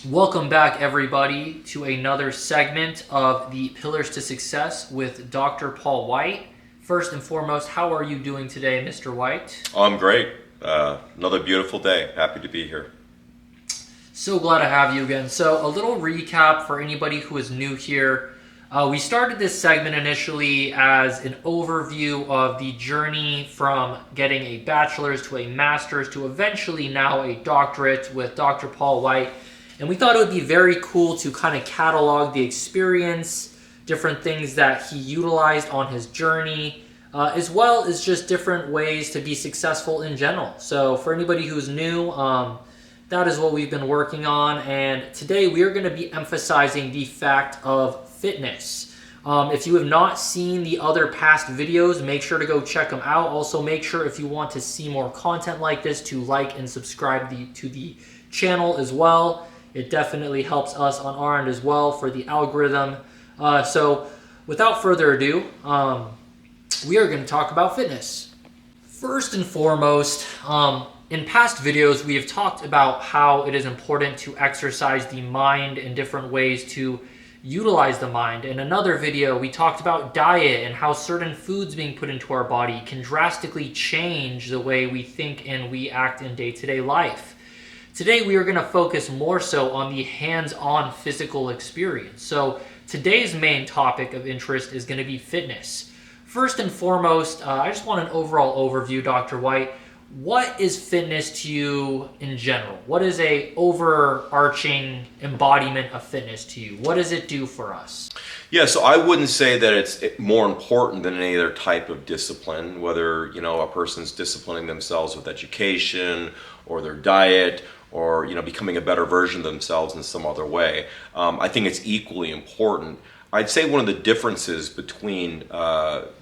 Welcome back, everybody, to another segment of the Pillars to Success with Dr. Paul White. First and foremost, how are you doing today, Mr. White? I'm great. Another beautiful day. Happy to be here. So glad to have you again. So a little recap for anybody who is new here. We started this segment initially as an overview of the journey from getting a bachelor's to a master's to eventually now a doctorate with Dr. Paul White. And we thought it would be very cool to kind of catalog the experience, different things that he utilized on his journey, as well as just different ways to be successful in general. So for anybody who's new, that is what we've been working on. And today we are going to be emphasizing the fact of fitness. If you have not seen the other past videos, make sure to go check them out. Also, make sure if you want to see more content like this to like and subscribe to the channel as well. It definitely helps us on our end as well for the algorithm. So without further ado, we are going to talk about fitness. First and foremost, in past videos, we have talked about how it is important to exercise the mind in different ways to utilize the mind. In another video, we talked about diet and how certain foods being put into our body can drastically change the way we think and we act in day-to-day life. Today, we are going to focus more so on the hands-on physical experience. So today's main topic of interest is going to be fitness. First and foremost, I just want an overall overview, Dr. White. What is fitness to you in general? What is a overarching embodiment of fitness to you? What does it do for us? Yeah, so I wouldn't say that it's more important than any other type of discipline, whether, a person's disciplining themselves with education or their diet or, becoming a better version of themselves in some other way. I think it's equally important. I'd say one of the differences between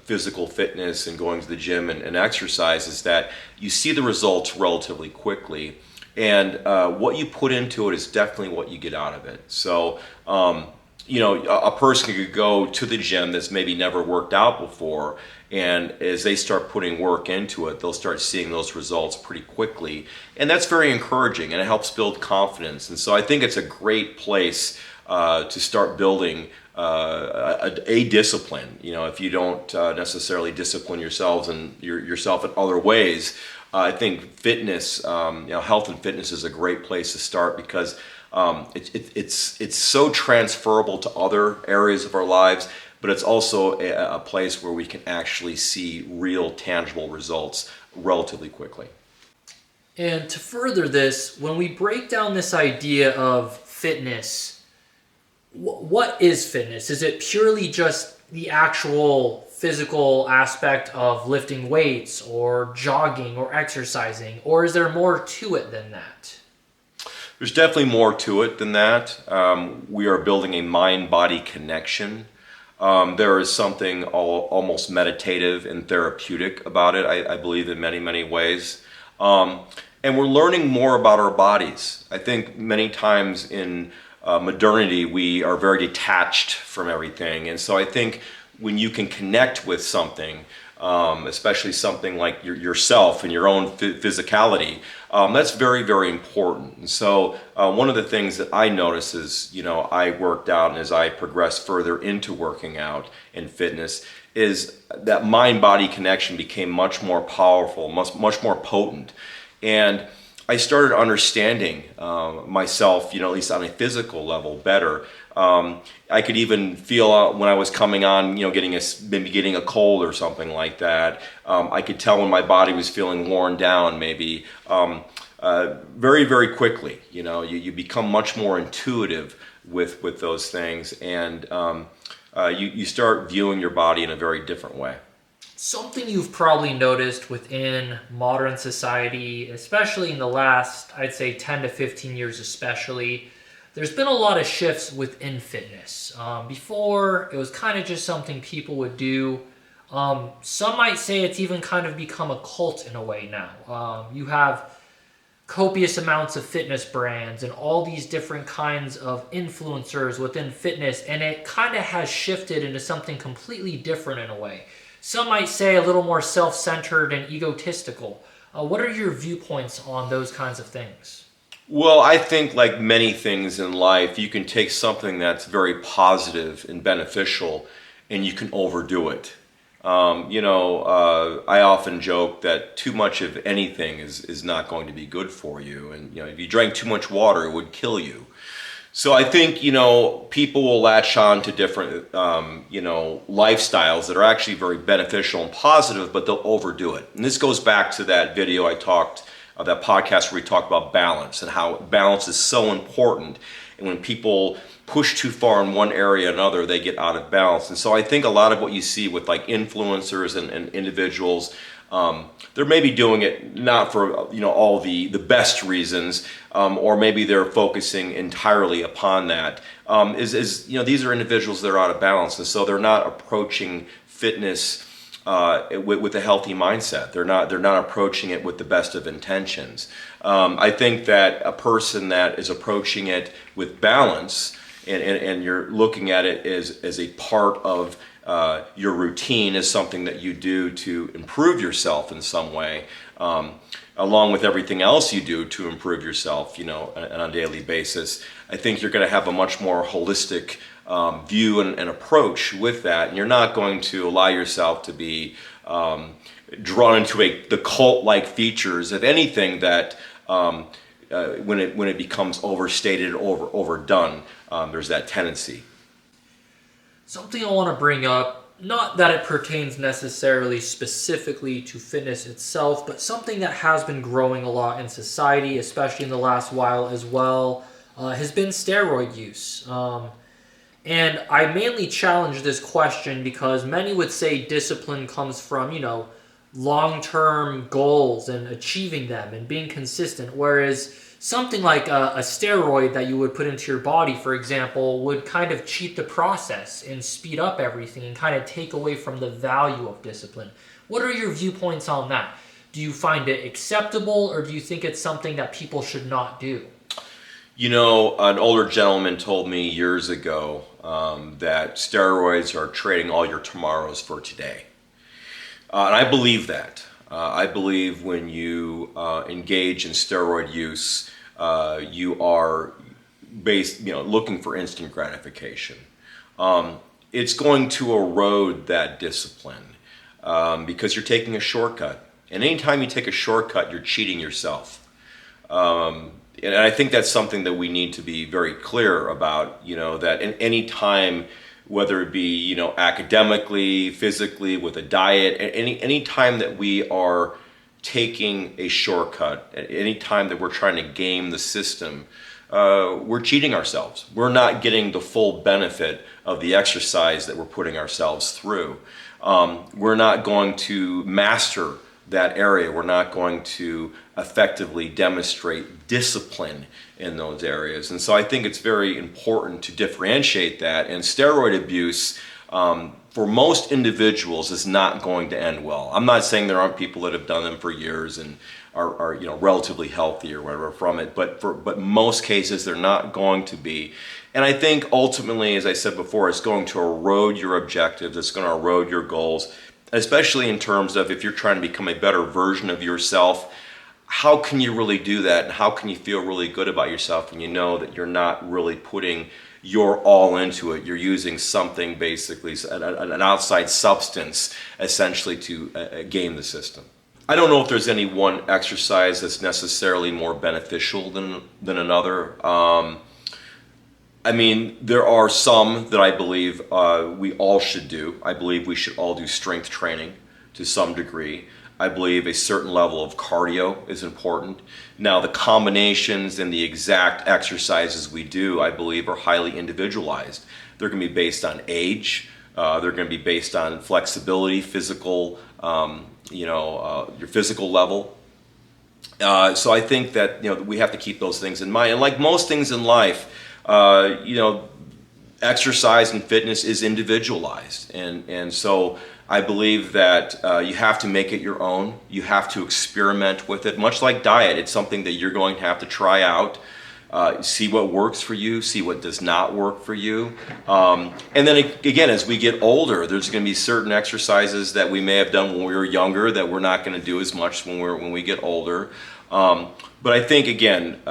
physical fitness and going to the gym and exercise is that you see the results relatively quickly, and what you put into it is definitely what you get out of it. So, a person could go to the gym that's maybe never worked out before, and as they start putting work into it, they'll start seeing those results pretty quickly, and that's very encouraging, and it helps build confidence. And so I think it's a great place to start building a discipline. If you don't necessarily discipline yourselves and yourself in other ways, I think fitness, health and fitness is a great place to start because it's so transferable to other areas of our lives, but it's also a place where we can actually see real tangible results relatively quickly. And to further this, when we break down this idea of fitness, what is fitness? Is it purely just the actual physical aspect of lifting weights or jogging or exercising, or is there more to it than that? There's definitely more to it than that. We are building a mind-body connection. There is something almost meditative and therapeutic about it, I believe, in many, many ways. And we're learning more about our bodies. I think many times in modernity, we are very detached from everything. And so I think when you can connect with something, especially something like yourself and your own physicality, that's very, very important. And so one of the things that I notice is, I worked out, and as I progressed further into working out and fitness, is that mind-body connection became much more powerful, much more potent. And I started understanding myself, at least on a physical level, better. I could even feel when I was coming on, maybe getting a cold or something like that. I could tell when my body was feeling worn down, maybe very, very quickly. You become much more intuitive with those things, and you start viewing your body in a very different way. Something you've probably noticed within modern society, especially in the last, I'd say 10 to 15 years especially, there's been a lot of shifts within fitness. Before, it was kind of just something people would do. Some might say it's even kind of become a cult in a way now. You have copious amounts of fitness brands and all these different kinds of influencers within fitness, and it kind of has shifted into something completely different in a way. Some might say a little more self-centered and egotistical. What are your viewpoints on those kinds of things? Well, I think like many things in life, you can take something that's very positive and beneficial and you can overdo it. I often joke that too much of anything is not going to be good for you. And, if you drank too much water, it would kill you. So I think, people will latch on to different, lifestyles that are actually very beneficial and positive, but they'll overdo it. And this goes back to that video that podcast where we talked about balance and how balance is so important. And when people push too far in one area or another, they get out of balance. And so I think a lot of what you see with like influencers and individuals, they're maybe doing it not for all the best reasons, or maybe they're focusing entirely upon that. These are individuals that are out of balance, and so they're not approaching fitness with a healthy mindset. They're not approaching it with the best of intentions. I think that a person that is approaching it with balance and you're looking at it as a part of your routine, as something that you do to improve yourself in some way, along with everything else you do to improve yourself, on a daily basis. I think you're going to have a much more holistic view and approach with that, and you're not going to allow yourself to be drawn into the cult-like features of anything that when it becomes overstated, overdone. There's that tendency. Something I want to bring up, not that it pertains necessarily specifically to fitness itself, but something that has been growing a lot in society, especially in the last while as well, has been steroid use. And I mainly challenge this question because many would say discipline comes from, long-term goals and achieving them and being consistent, whereas something like a steroid that you would put into your body, for example, would kind of cheat the process and speed up everything and kind of take away from the value of discipline. What are your viewpoints on that? Do you find it acceptable, or do you think it's something that people should not do? An older gentleman told me years ago that steroids are trading all your tomorrows for today. And I believe that. I believe when you engage in steroid use, you are looking for instant gratification. It's going to erode that discipline because you're taking a shortcut. And anytime you take a shortcut, you're cheating yourself. And I think that's something that we need to be very clear about, that in any time, whether it be, academically, physically, with a diet, any time that we are taking a shortcut, any time that we're trying to game the system, we're cheating ourselves. We're not getting the full benefit of the exercise that we're putting ourselves through. We're not going to master that area. We're not going to effectively demonstrate discipline in those areas. And so I think it's very important to differentiate that. And steroid abuse, for most individuals, is not going to end well. I'm not saying there aren't people that have done them for years and are relatively healthy or whatever from it, but most cases they're not going to be. And I think ultimately, as I said before, it's going to erode your objectives. It's going to erode your goals, especially in terms of if you're trying to become a better version of yourself. How can you really do that? And how can you feel really good about yourself when you know that you're not really putting your all into it? You're using something, basically, an outside substance, essentially to game the system. I don't know if there's any one exercise that's necessarily more beneficial than another. There are some that I believe we all should do. I believe we should all do strength training to some degree. I believe a certain level of cardio is important. Now, the combinations and the exact exercises we do, I believe, are highly individualized. They're going to be based on age. They're going to be based on flexibility, physical, your physical level. So I think that we have to keep those things in mind. And like most things in life, exercise and fitness is individualized, and so I believe that you have to make it your own. You have to experiment with it, much like diet. It's something that you're going to have to try out. see what works for you, see what does not work for you. And then again, as we get older, there's going to be certain exercises that we may have done when we were younger that we're not going to do as much when we get older. But I think again,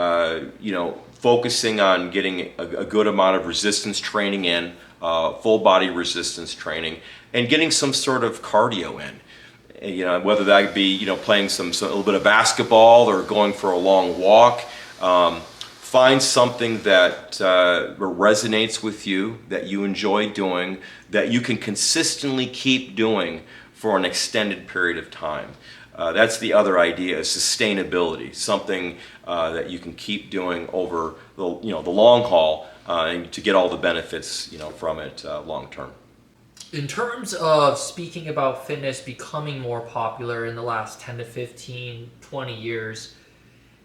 focusing on getting a good amount of resistance training in, full body resistance training, and getting some sort of cardio in. Whether that be playing a little bit of basketball or going for a long walk. Find something that resonates with you, that you enjoy doing, that you can consistently keep doing for an extended period of time. That's the other idea, is sustainability, something that you can keep doing over the long haul, and to get all the benefits from it long term. In terms of speaking about fitness becoming more popular in the last 10 to 15, 20 years,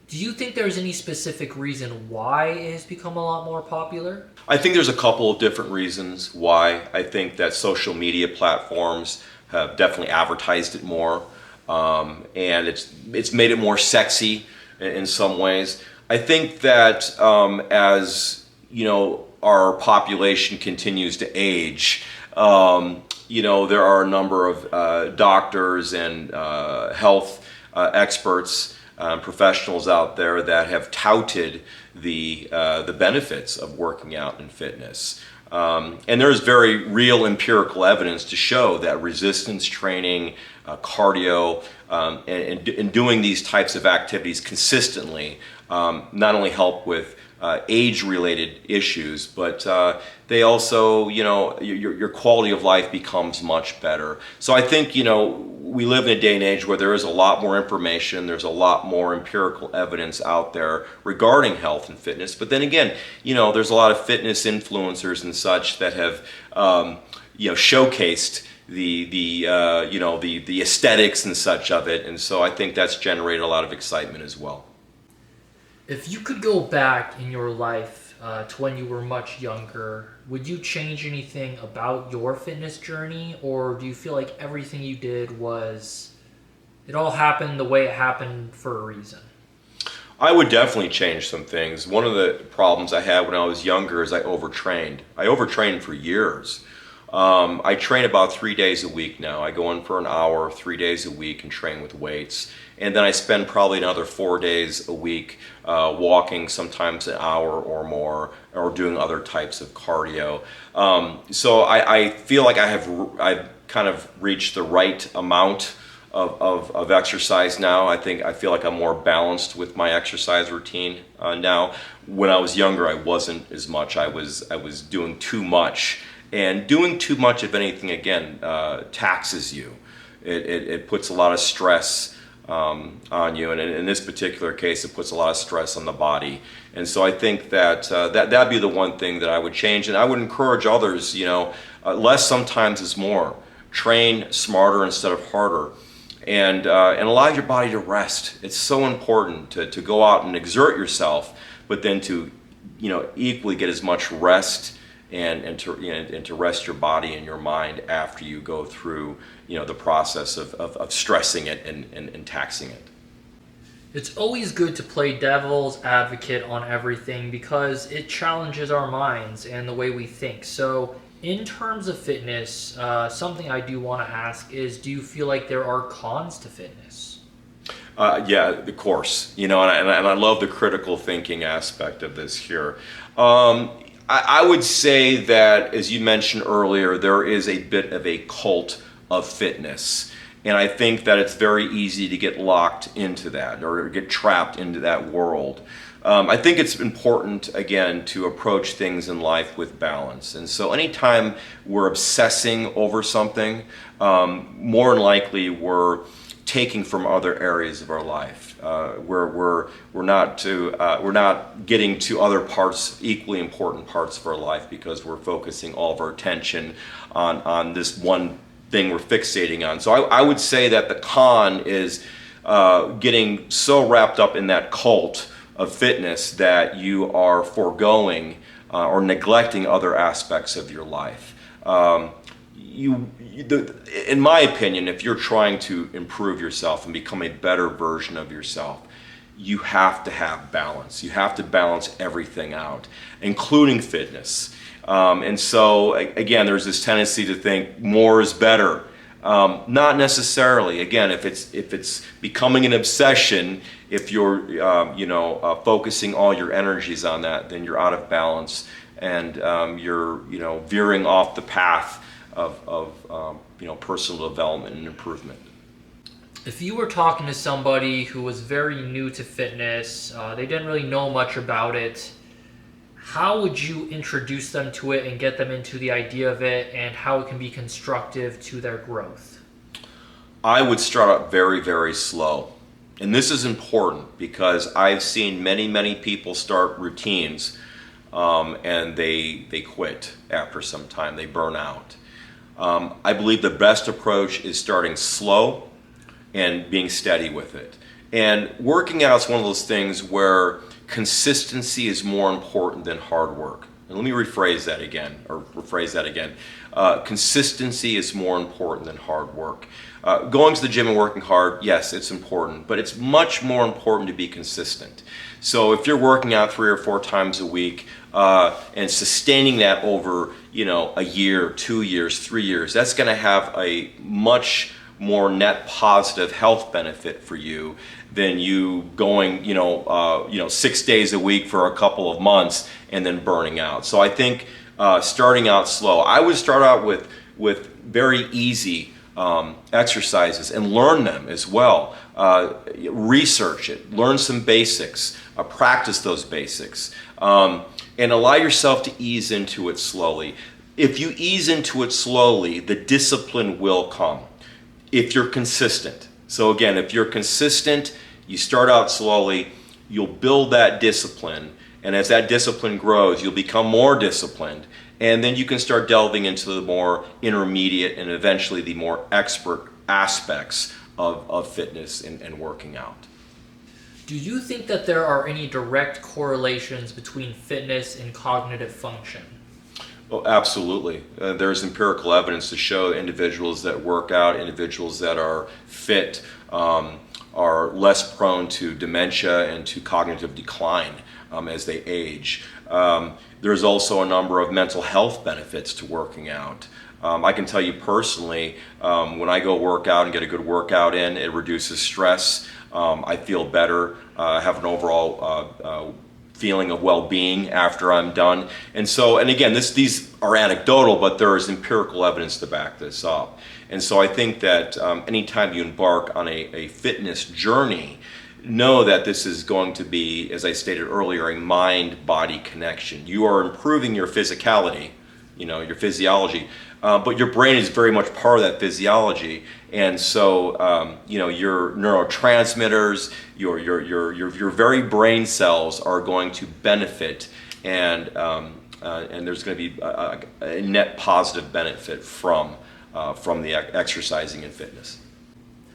do you think there's any specific reason why it has become a lot more popular? I think there's a couple of different reasons why. I think that social media platforms have definitely advertised it more, and it's made it more sexy in some ways. I think that as our population continues to age, there are a number of doctors and health experts, professionals out there that have touted the benefits of working out and fitness. And there's very real empirical evidence to show that resistance training, cardio, and doing these types of activities consistently not only help with age-related issues, but they also, your quality of life becomes much better. So I think, we live in a day and age where there is a lot more information, there's a lot more empirical evidence out there regarding health and fitness. But then again, there's a lot of fitness influencers and such that have, showcased the aesthetics and such of it. And so I think that's generated a lot of excitement as well. If you could go back in your life to when you were much younger, would you change anything about your fitness journey, or do you feel like everything you did it all happened the way it happened for a reason? I would definitely change some things. One of the problems I had when I was younger is I overtrained. I overtrained for years. I train about 3 days a week now. I go in for an hour, 3 days a week, and train with weights. And then I spend probably another 4 days a week walking, sometimes an hour or more, or doing other types of cardio. So I feel like I've kind of reached the right amount of exercise now. I feel like I'm more balanced with my exercise routine now. When I was younger, I wasn't as much. I was doing too much. And doing too much of anything, again, taxes you. It puts a lot of stress on you, and in this particular case, it puts a lot of stress on the body. And so I think that that'd be the one thing that I would change, and I would encourage others. Less sometimes is more. Train smarter instead of harder, and allow your body to rest. It's so important to go out and exert yourself, but then to equally get as much rest. And to rest your body and your mind after you go through the process of stressing it and taxing it. It's always good to play devil's advocate on everything because it challenges our minds and the way we think. So in terms of fitness, something I do want to ask is, do you feel like there are cons to fitness? Yeah, of course. And I love the critical thinking aspect of this here. I would say that, as you mentioned earlier, there is a bit of a cult of fitness. And I think that it's very easy to get locked into that or get trapped into that world. I think it's important, again, to approach things in life with balance. And so anytime we're obsessing over something, more than likely we're taking from other areas of our life. We're not getting to other parts, equally important parts of our life, because we're focusing all of our attention on this one thing we're fixating on. So I would say that the con is getting so wrapped up in that cult of fitness that you are foregoing or neglecting other aspects of your life. In my opinion, if you're trying to improve yourself and become a better version of yourself, you have to have balance. You have to balance everything out, including fitness. And so, again, there's this tendency to think more is better. Not necessarily. Again, if it's becoming an obsession, if you're focusing all your energies on that, then you're out of balance, and you're veering off the path of personal development and improvement. If you were talking to somebody who was very new to fitness, they didn't really know much about it, how would you introduce them to it and get them into the idea of it, and how it can be constructive to their growth? I would start out very, very slow. And this is important because I've seen many, many people start routines and they quit after some time. They burn out. I believe the best approach is starting slow and being steady with it. And working out is one of those things where consistency is more important than hard work. And let me rephrase that again. Consistency is more important than hard work. Going to the gym and working hard, yes, it's important, but it's much more important to be consistent. So if you're working out 3 or 4 times a week and sustaining that over, a year, 2 years, 3 years, that's going to have a much more net positive health benefit for you than you going 6 days a week for a couple of months and then burning out. So I think starting out slow. I would start out with very easy exercises and learn them as well. Research it, learn some basics, practice those basics, and allow yourself to ease into it slowly. If you ease into it slowly, the discipline will come if you're consistent. So again, if you're consistent, you start out slowly, you'll build that discipline, and as that discipline grows, you'll become more disciplined, and then you can start delving into the more intermediate and eventually the more expert aspects of fitness and working out. Do you think that there are any direct correlations between fitness and cognitive function? Oh, absolutely. There's empirical evidence to show individuals that work out, individuals that are fit, are less prone to dementia and to cognitive decline as they age. There's also a number of mental health benefits to working out. I can tell you personally, when I go work out and get a good workout in, it reduces stress. I feel better. I have an overall feeling of well-being after I'm done. And again, these are anecdotal, but there is empirical evidence to back this up. And so I think that anytime you embark on a fitness journey, know that this is going to be, as I stated earlier, a mind-body connection. You are improving your physicality, your physiology, but your brain is very much part of that physiology. And so, your neurotransmitters, your very brain cells are going to benefit, and there's going to be a net positive benefit from the exercising and fitness.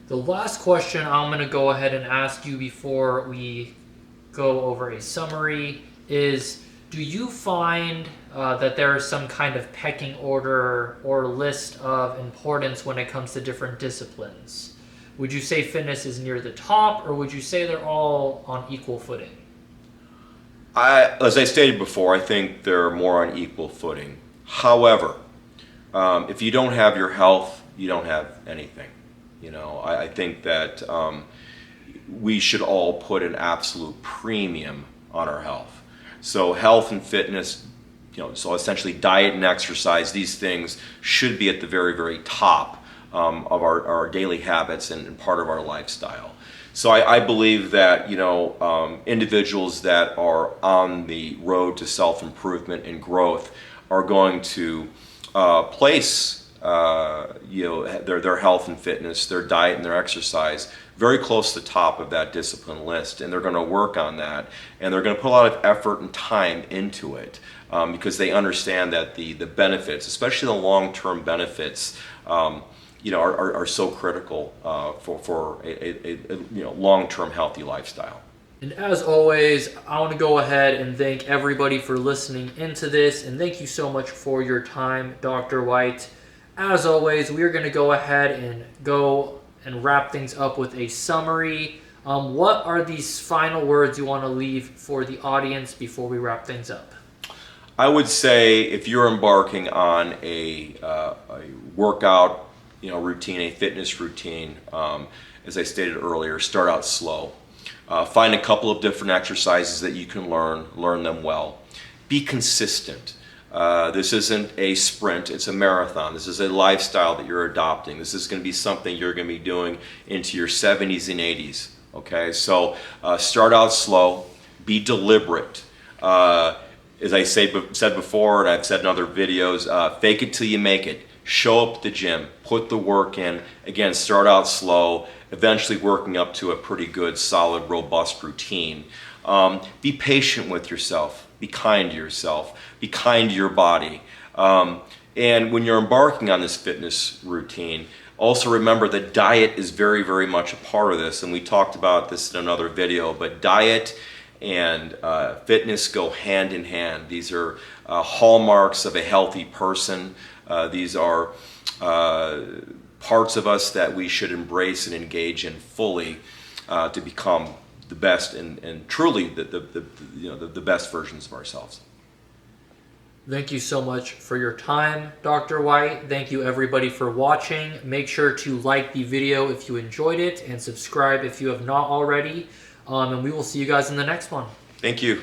The last question I'm going to go ahead and ask you before we go over a summary is, do you find that there is some kind of pecking order or list of importance when it comes to different disciplines? Would you say fitness is near the top, or would you say they're all on equal footing? As I stated before, I think they're more on equal footing. However, if you don't have your health, you don't have anything. I think that we should all put an absolute premium on our health. So health and fitness, so essentially diet and exercise, these things should be at the very, very top of our daily habits and part of our lifestyle. So I believe that, individuals that are on the road to self-improvement and growth are going to place their health and fitness, their diet and their exercise very close to the top of that discipline list, and they're going to work on that, and they're going to put a lot of effort and time into it because they understand that the benefits, especially the long-term benefits, are so critical for a long-term healthy lifestyle. And as always, I want to go ahead and thank everybody for listening into this, and thank you so much for your time, Dr. White. As always, we are going to go ahead and wrap things up with a summary What are these final words you want to leave for the audience before we wrap things up? I would say if you're embarking on a workout, routine, a fitness routine, as I stated earlier, start out slow. Find a couple of different exercises that you can learn them well. Be consistent. This isn't a sprint, it's a marathon. This is a lifestyle that you're adopting. This is going to be something you're going to be doing into your 70s and 80s. Okay, so start out slow, be deliberate. As I said before, and I've said in other videos, fake it till you make it. Show up at the gym, put the work in. Again, start out slow, eventually working up to a pretty good, solid, robust routine. Be patient with yourself. Be kind to yourself. Be kind to your body. And when you're embarking on this fitness routine, also remember that diet is very, very much a part of this. And we talked about this in another video, but diet and fitness go hand in hand. These are hallmarks of a healthy person. These are parts of us that we should embrace and engage in fully to become the best and truly the best versions of ourselves. Thank you so much for your time, Dr. White. Thank you everybody for watching. Make sure to like the video if you enjoyed it and subscribe if you have not already. And we will see you guys in the next one. Thank you.